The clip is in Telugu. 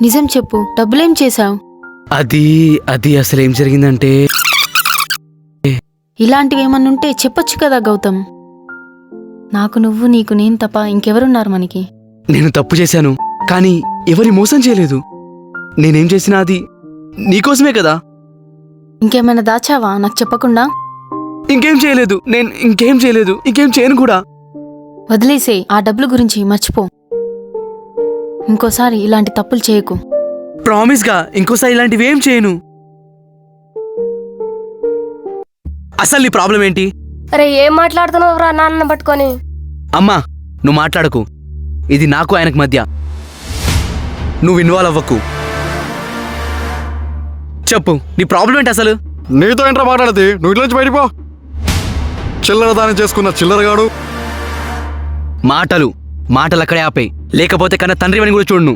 నిజం చెప్పు, డబ్బులేం చేశావు? అది అది అసలు ఏం జరిగిందంటే, ఇలాంటివేమన్నుంటే చెప్పొచ్చు కదా గౌతమ్. నాకు నువ్వు, నీకు నేను తప్ప ఇంకెవరున్నారు మనకి? నేను తప్పు చేశాను, కానీ ఎవరి మోసం చేయలేదు. నేనేం చేసినా అది నీకోసమే కదా. ఇంకేమైనా దాచావా నాకు చెప్పకుండా? ఇంకేం చేయలేదు, నేను ఇంకేం చేయలేదు, ఇంకేం చేయను కూడా. వదిలేసే, ఆ డబ్బుల గురించి మర్చిపో. ఇంకోసారి ఇలాంటి తప్పులు చేయకు. ప్రామిస్గా ఇంకోసారి ఇలాంటివి ఏం చేయను. అసలు నీ ప్రాబ్లం ఏంటి? అరే ఏం మాట్లాడుతున్నావు రా నాన్న పట్టుకొని? అమ్మా, నువ్వు మాట్లాడకు. ఇది నాకు ఆయనకు మధ్య. నువ్వు ఇన్వాల్వ్ అవ్వకు. చెప్పు, నీ ప్రాబ్లం ఏంటి అసలు? నీతో ఏంట్రా మాట్లాడేది? నువ్వు ఇట్లా నుంచి బయటిపో. చిల్లర దానం చేసుకున్న చిల్లరగాడు. మాటలు అక్కడే ఆపేయి, లేకపోతే కన్నా తండ్రి అని కూడా చూడు.